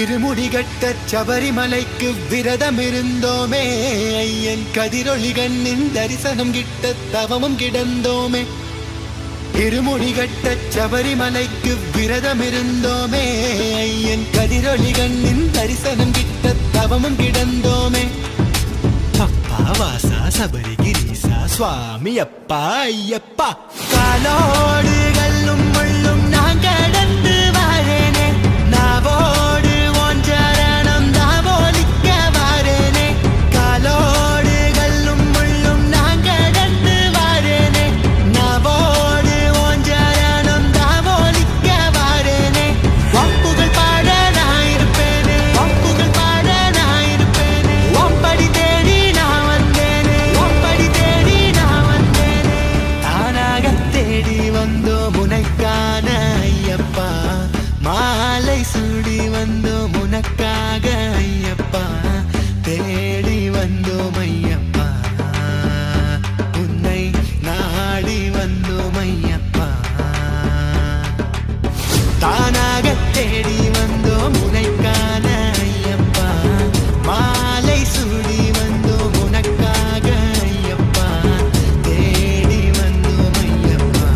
இருமுடிகட்ட சபரிமலைக்கு விரதம் இருந்தோமே, ஐயன் கதிரொளி கண்ணின் தரிசனம் கிட்ட தவமும் கிடந்தோமே. இருமுடிகட்ட சபரிமலைக்கு விரதம் இருந்தோமே, ஐயன் கதிரொளி கண்ணின் தரிசனம் கிட்ட தவமும் கிடந்தோமே. அப்பா வாசா சபரிகிரீசா சுவாமி அப்பா ஐயப்பா, காலோடு கல்லும் முள்ளும் நான் கடந்து வாரேனே, நாவோடு ஓஞ்சரணம் தாவோலிக்க வாரேனே. காலோடு கல்லும் முள்ளும் நான் கடந்து வாரேனே, நாவோடு ஓஞ்சரணம் தாவோலிக்க வாரேனே. ஒப்புகள் பாட நான் இருப்பேனே, ஒப்புகள் பாட நான் இருப்பேனே. ஒம்படி தேடி நான் வந்தேனே, ஒம்படி தேடி நான் வந்தேனே. தானாக தேடி வந்தோம் உனக்கான ஐயப்பா, மாலை சூடி வந்தோம் உனக்காக ஐயப்பா, தேடி வந்தோம் ஐயப்பா, உன்னை நாடி வந்தோம் ஐயப்பா. தானாக தேடி வந்தோம் உனக்கான ஐயப்பா, மாலை சூடி வந்தோம் உனக்காக ஐயப்பா, தேடி வந்தோம் ஐயப்பா,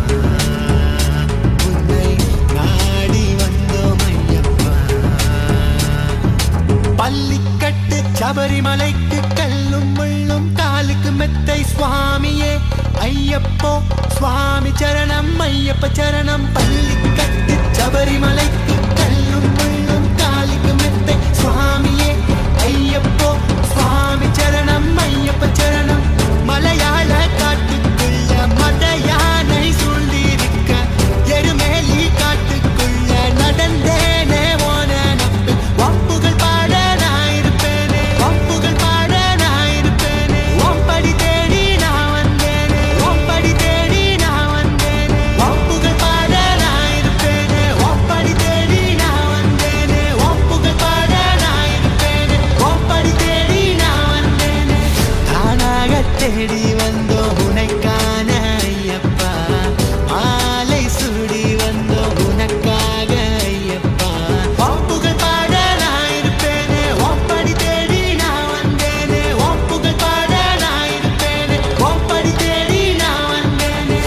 உன்னை நாடி வந்தோம் ஐயப்பா. பள்ளிக்கட்டு சபரிமலைக்கு கல்லும் முள்ளும் காலுக்கு மெத்தை சுவாமியே ஐயப்போ, சுவாமி சரணம் ஐயப்ப சரணம். பள்ளிக்கட்டு சபரிமலைக்கு கல்லும் முள்ளும் காலுக்கு மெத்தை சுவாமியே ஐயப்போ, சுவாமி சரணம் ஐயப்ப சரணம். மலையாள காட்டுக்குள்ள மத யானை சூழ்ந்திருக்க, எருமேலி காட்டுக்குள்ள நடந்தேனே ஓன நப்பு. ஒப்புகள் பாட நான் இருப்பேனே, ஒப்புகள் பாட நான் இருப்பேனே. ஒம்படி தேடி நான் வந்தேனே, ஒம்படி தேடி நான் வந்தேனே. ஒப்புகள் பாட நான் இருப்பேனே, ஒம்படி தேடி நான் வந்தேனே. ஒப்புகள் பாட நான் இருப்பேனே, ஒம்படி தேடி நான் வந்தேனே. தானாக தேடி வந்தோம் உனக்கான ஐயப்பா, மாலை சூடி வந்தோம் உனக்காக ஐயப்பா. ஒப்புகள் பாட நான் இருப்பேனே, ஒம்படி தேடி நான் வந்தேனே. ஒப்புகள் பாட நான் இருப்பேனே, ஒம்படி தேடி நான் வந்தேனே.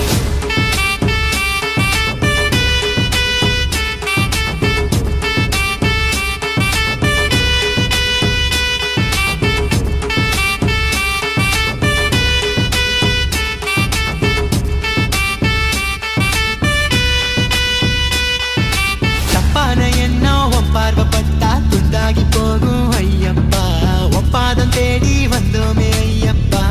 தப்பான எண்ணம் உன் பார்வைப்பட்டா துண்டாகி போகும் ஐயப்பா, ஒப்பாதம் தேடி வந்தோமே ஐயப்பா.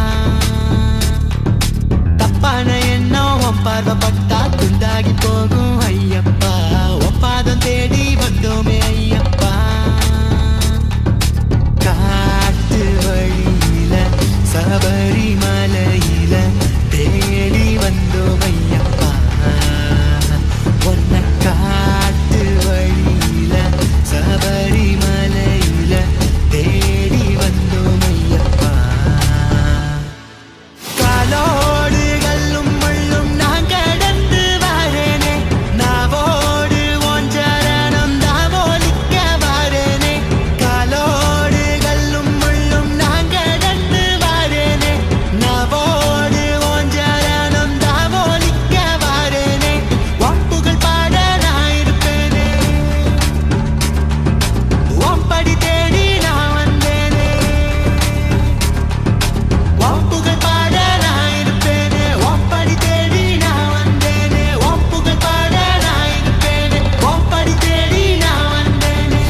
தப்பான எண்ணம் உன் பார்வைப்பட்டா துண்டாகி போகும் ஐயப்பா, ஒப்பாதம் தேடி வந்தோமே ஐயப்பா. காட்டு வழியில சபரிமலையில தேடி வந்தோம் ஐயப்பா, ஒன்ன காட்டு வழியில சபரிமலையில தேடி வந்தோம் ஐயப்பா. காலோடு கல்லும் முள்ளும் நான் கடந்து வாரேனே, நாவோடு ஓஞ்சரணம் தாவோலிக்க வாரேனே. காலோடு கல்லும் முள்ளும் நான் கடந்து வாரேனே, நாவோடு ஓஞ்சரணம் தாவோலிக்க வாரேனே. ஒப்புகள் பாட நான் இருப்பேனே, ஒம்படி தேடி நான் வந்தேனே. ஒப்புகள் பாட நான் இருப்பேனே, ஒம்படி தேடி நான் வந்தேனே. ஒப்புகள் பாட நான் இருப்பேனே, ஒம்படி தேடி நான் வந்தேனே.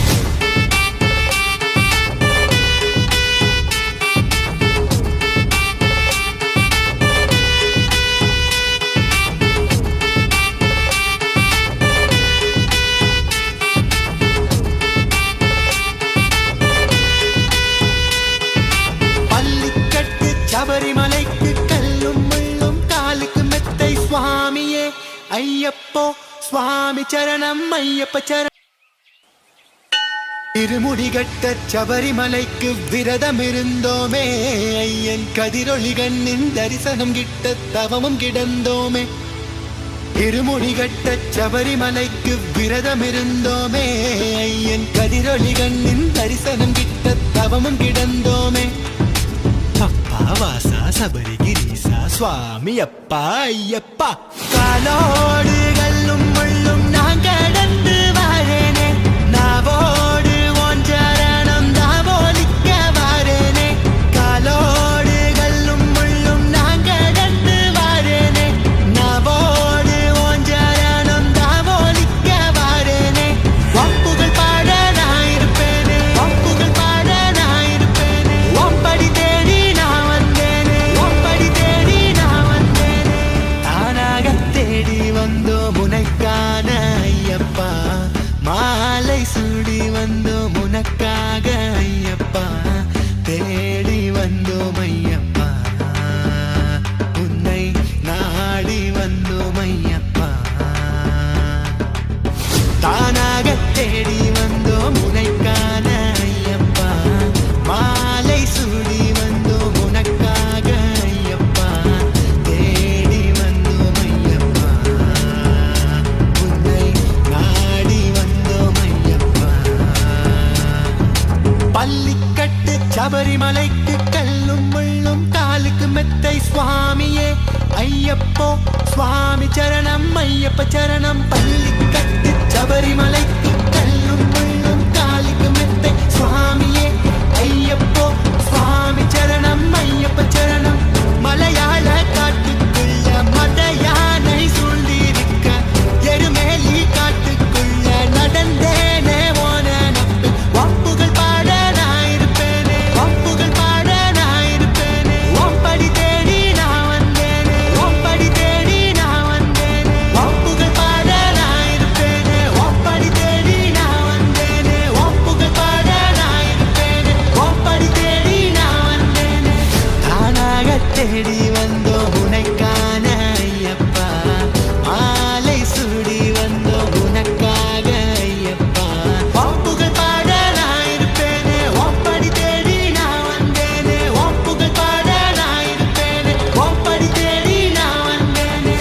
பள்ளிக்கட்டு சபரிமலைக்கு கல்லும் முள்ளும் காலுக்கு மெத்தை சுவாமியே ஐயப்போ, சுவாமி சரணம் ஐயப்ப சரணம். இருமுடிகட்ட சபரிமலைக்கு விரதம் இருந்தோமே, ஐயன் கதிரொளி கண்ணின் தரிசனம் கிட்ட தவமும் கிடந்தோமே. இருமுடிகட்ட சபரிமலைக்கு விரதம் இருந்தோமே, ஐயன் கதிரொளி கதிரொளி கண்ணின் தரிசனம் கிட்ட தவமும் கிடந்தோமே. அப்பா வாசா சபரிகிரீசா சுவாமி அப்பா ஐயப்பா. காலோடு கல்லும் முள்ளும் நான் கடந்து வாரேனே, நாவோடு உன் சரணம் தாவோலிக்க வாரேனே. காலோடு கல்லும் முள்ளும் நான் கடந்து வாரேனே, நாவோடு உன் சரணம் தாவோலிக்க வாரேனே. வாப்புகள் பாட நான் இருப்பேனே, வாப்புகள் பாட நான் இருப்பேனே. வாப்படி தேடி நான் வந்தேனே, வாப்படி தேடி நான் வந்தேனே. தானாக தேடி வந்தோம் உனக்கான ஐயப்பா, மாலை சூடி வந்தோம் உனக்காக ஐயப்பா. தேடி வந்தோம் ஐயப்பா, உன்னை நாடி வந்தோம் ஐயப்பா. தானாக தேடி வந்தோம் உனக்கான ஐயப்பா, மாலை சூடி வந்தோம் உனக்காக ஐயப்பா. தேடி வந்தோம் ஐயப்பா, உன்னை நாடி வந்தோம் ஐயப்பா. பள்ளிக்கட்டு சபரிமலைக்கு கல்லும் முள்ளும் காலுக்கு மெத்தை சுவாமியே ஐயப்போ. சுவாமி சரணம் ஐயப்ப சரணம். பள்ளிக்கட்டு சபரிமலைக்கு கல்லும் முள்ளும் காலுக்கு மெத்தை சுவாமியே ஐயப்போ. சுவாமி சரணம் ஐயப்ப சரணம். மலையாள காட்டுக்குள்ள மத யானை சூழ்ந்திருக்க, எருமேலி காட்டுக்குள்ள நடந்தேனே ஓன நப்பு. வாப்புகள் பாட நான் இருப்பேனே, வாப்புகள் பாட நான் இருப்பேனே. வாப்படி தேடி நான் வந்தேனே, வாப்படி தேடி நான் வந்தேனே. வாப்புகள் பாட நான் இருப்பேனே, வாப்படி தேடி நான் வந்தேனே. வாப்புகள் பாட நான் இருப்பேனே, வாப்படி தேடி நான் வந்தேனே. தானாக தேடி வந்தோம் உனக்கான ஐயப்பா, மாலை சூடி வந்தோம் உனக்காக ஐயப்பா. வாப்புகள் பாட நான் இருப்பேனே, வாப்படி தேடி நான் வந்தேனே. வாப்புகள் பாட நான் இருப்பேனே, வாப்படி தேடி நான் வந்தேனே.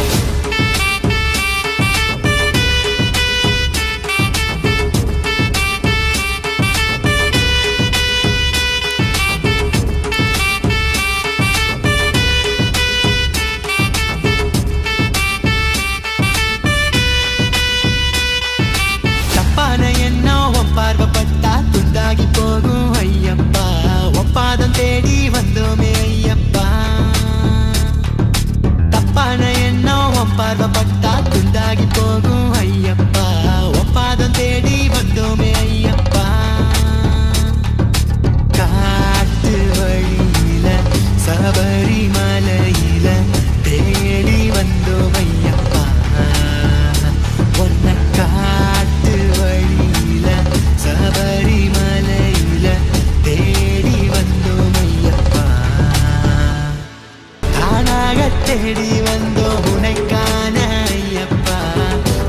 தப்பான எண்ணம் உன் பார்வைப்பட்டா துண்டாகி போகும் ஐயப்பா. ஒப்பாதம் தேடி வந்தோமே ஐயப்பா. தப்பான எண்ணம் உன் பார்வைப்பட்டா துண்டாகி போகும் ஐயப்பா. ஒப்பாதம் தேடி வந்தோமே ஐயப்பா. காட்டு வழியில சபரிமலையில தேடி வந்தோம் ஐயப்பா. ஒன்ன காட்டு வழியில சபரிமலையில தேடி வந்தோம் ஐயப்பா. தானாக தேடி வந்தோம் உனக்கான ஐயப்பா,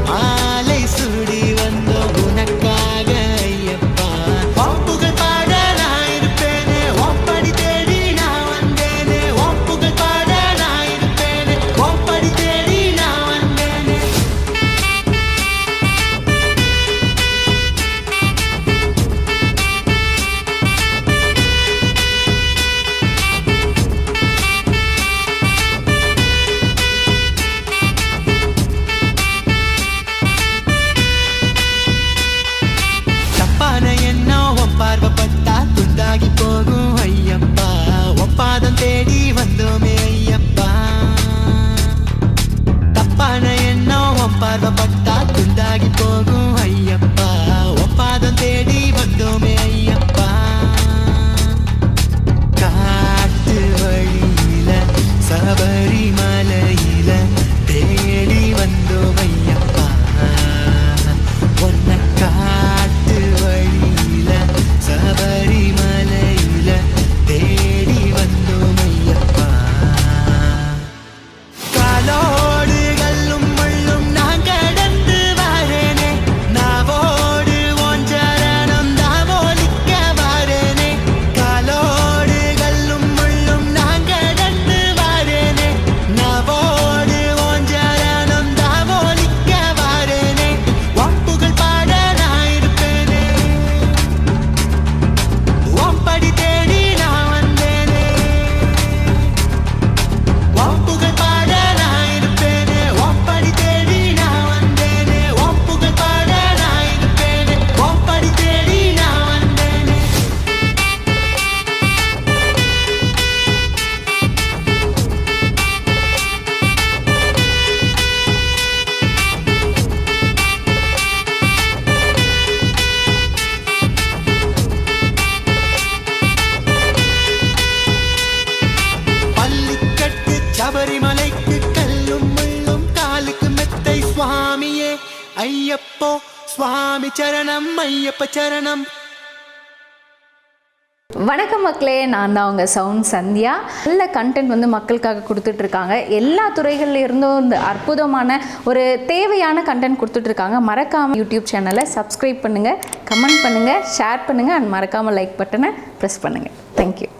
மாலை சூடி வந்தோம் உனக்காக ஐயப்பா. வாப்புகள் பாட நான் இருப்பேனே, வாப்படி தேடி நான் வந்தேனே. வாப்புகள் பாட நான் இருப்பேனே, வாப்படி தேடி நான் வந்தேனே. தப்பான எண்ணம் உன் பார்வைப்பட்டா துண்டாகி போகும் ஐயப்பா. ஒப்பாதம் தேடி வந்தோமே ஐயப்பா. தப்பான எண்ணம் உன் பார்வைப்பட்டா துண்டாகி போகும் ஐயப்பா. ஒப்பாதம் தேடி வந்தோமே ஐயப்பா. காட்டு வழியில சபரிமலையில தேடி வந்தோம் ஐயப்பா. ஒன்ன காட்டு வழியில சபரிமலையில தேடி வந்தோம் ஐயப்பா. காலோடு கல்லும் முள்ளும் நான் கடந்து வாரேனே, சுவாமி சரணம் ஐயப்ப சரணம். வணக்கம் மக்களே, நான் தான் உங்கள் சவுண்ட் சந்தியா. நல்ல கண்டென்ட் வந்து மக்களுக்காக கொடுத்துட்ருக்காங்க. எல்லா துறைகள்ல இருந்தும் இந்த அற்புதமான ஒரு தேவையான கண்டென்ட் கொடுத்துட்ருக்காங்க. மறக்காமல் யூடியூப் சேனலை சப்ஸ்கிரைப் பண்ணுங்கள், கமெண்ட் பண்ணுங்கள், ஷேர் பண்ணுங்கள் அண்ட் மறக்காமல் லைக் பட்டனை ப்ரெஸ் பண்ணுங்கள். தேங்க்யூ.